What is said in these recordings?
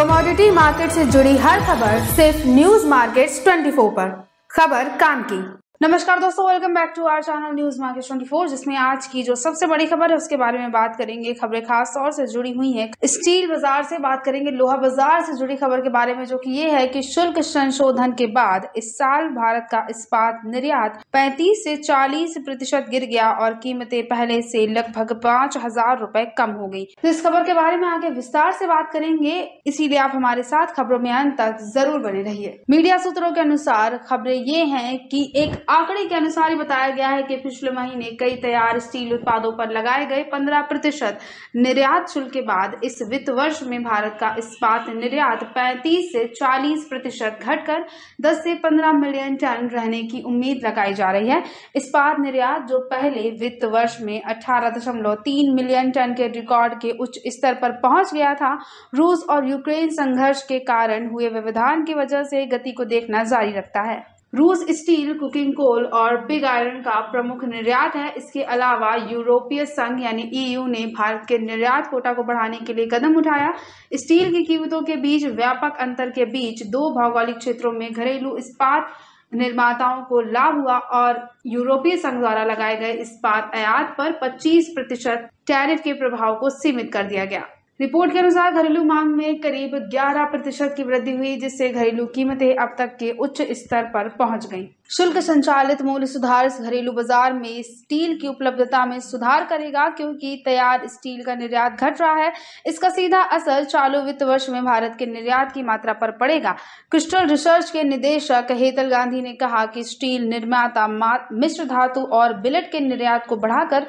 Commodity market से जुड़ी हर खबर सिर्फ न्यूज मार्केट्स 24 पर। खबर काम की। नमस्कार दोस्तों, welcome back to our channel news market 24, जिसमें आज की जो सबसे बड़ी खबर है उसके बारे में बात करेंगे। खबरें खास तौर से जुड़ी हुई हैं स्टील बाजार से, बात करेंगे लोहा बाजार से जुड़ी खबर के बारे में, जो कि ये है कि शुल्क संशोधन के बाद इस साल भारत का इस्पात निर्यात 35 से 40% गिर गया और कीमतें पहले से लगभग 5,000 रुपए कम हो गई। तो इस खबर के बारे में आगे विस्तार से बात करेंगे, इसीलिए आप हमारे साथ खबरों में अंत तक जरूर बने रहिए। मीडिया सूत्रों के अनुसार खबरें ये हैं कि एक आंकड़े के अनुसार ही बताया गया है कि पिछले महीने कई तैयार स्टील उत्पादों पर लगाए गए 15% निर्यात शुल्क के बाद इस वित्त वर्ष में भारत का इस्पात निर्यात 35 से 40% घटकर 10 से 15 मिलियन टन रहने की उम्मीद लगाई जा रही है। इस्पात निर्यात जो पहले वित्त वर्ष में 18.3 मिलियन टन के रिकॉर्ड के उच्च स्तर पर पहुंच गया था, रूस और यूक्रेन संघर्ष के कारण हुए व्यवधान की वजह से गति को देखना जारी रखता है। रूस स्टील, कुकिंग कोल और पिग आयरन का प्रमुख निर्यात है। इसके अलावा यूरोपीय संघ यानी EU ने भारत के निर्यात कोटा को बढ़ाने के लिए कदम उठाया। स्टील की कीमतों के बीच व्यापक अंतर के बीच दो भौगोलिक क्षेत्रों में घरेलू इस्पात निर्माताओं को लाभ हुआ और यूरोपीय संघ द्वारा लगाए गए इस्पात आयात पर 25% टैरिफ के प्रभाव को सीमित कर दिया गया। रिपोर्ट के अनुसार घरेलू मांग में करीब 11% की वृद्धि हुई, जिससे घरेलू कीमतें अब तक के उच्च स्तर पर पहुंच गईं। शुल्क संचालित मूल्य सुधार घरेलू बाजार में स्टील की उपलब्धता में सुधार करेगा, क्योंकि तैयार स्टील का निर्यात घट रहा है। इसका सीधा असर चालू वित्त वर्ष में भारत के निर्यात की मात्रा पर पड़ेगा। क्रिस्टल रिसर्च के निदेशक हेतल गांधी ने कहा कि स्टील निर्माता मिश्र धातु और बिलेट के निर्यात को बढ़ाकर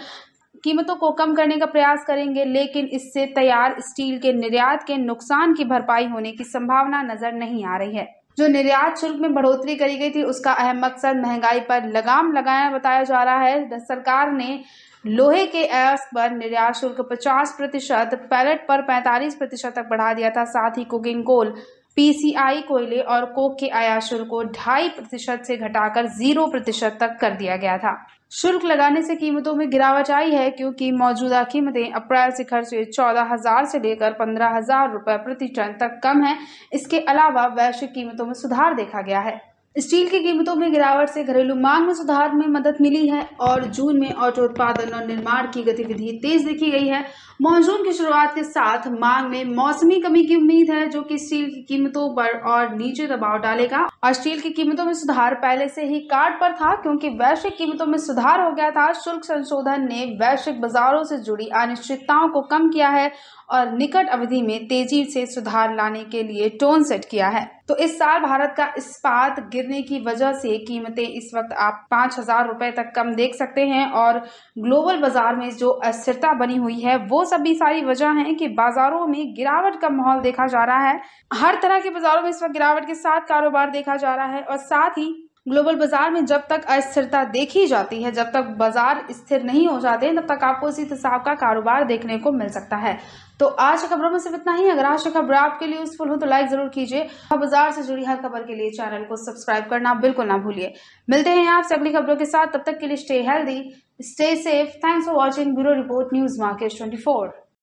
कीमतों को कम करने का प्रयास करेंगे, लेकिन इससे तैयार स्टील के निर्यात के नुकसान की भरपाई होने की संभावना नजर नहीं आ रही है। जो निर्यात शुल्क में बढ़ोतरी करी गई थी, उसका अहम मकसद महंगाई पर लगाम लगाना बताया जा रहा है। सरकार ने लोहे के अयस्क पर निर्यात शुल्क 50%, पैलेट पर 45% तक बढ़ा दिया था। साथ ही कुकिंग कोल, PCI कोयले और कोक के आयात शुल्क को 2.5% से घटाकर 0% तक कर दिया गया था। शुल्क लगाने से कीमतों में गिरावट आई है, क्योंकि मौजूदा कीमतें अप्रैल शिखर से 14,000 से लेकर 15,000 रुपए प्रति टन तक कम है। इसके अलावा वैश्विक कीमतों में सुधार देखा गया है। स्टील की कीमतों में गिरावट से घरेलू मांग में सुधार में मदद मिली है और जून में ऑटो उत्पादन और निर्माण की गतिविधि तेज देखी गई है। मॉनसून की शुरुआत के साथ मांग में मौसमी कमी की उम्मीद है, जो कि स्टील की कीमतों पर और नीचे दबाव डालेगा। और स्टील की कीमतों में सुधार पहले से ही कार्ड पर था, क्योंकि वैश्विक कीमतों में सुधार हो गया था। शुल्क संशोधन ने वैश्विक बाजारों से जुड़ी अनिश्चितताओं को कम किया है और निकट अवधि में तेजी से सुधार लाने के लिए टोन सेट किया है। तो इस साल भारत का इस्पात गिरने की वजह से कीमतें इस वक्त आप 5,000 रुपए तक कम देख सकते हैं और ग्लोबल बाजार में जो अस्थिरता बनी हुई है, वो सभी सारी वजह है कि बाजारों में गिरावट का माहौल देखा जा रहा है। हर तरह के बाजारों में इस वक्त गिरावट के साथ कारोबार देखा जा रहा है और साथ ही ग्लोबल बाजार में जब तक अस्थिरता देखी जाती है, जब तक बाजार स्थिर नहीं हो जाते, तब तक आपको इसी हिसाब का कारोबार देखने को मिल सकता है। तो आज की खबरों में सिर्फ इतना ही। अगर आज की खबर आपके लिए यूजफुल हो तो लाइक जरूर कीजिए। बाजार से जुड़ी हर खबर के लिए चैनल को सब्सक्राइब करना बिल्कुल ना भूलिए। मिलते हैं आपसे अगली खबरों के साथ, तब तक के लिए stay healthy, stay safe. Thanks for watching. Bureau report, news market 24।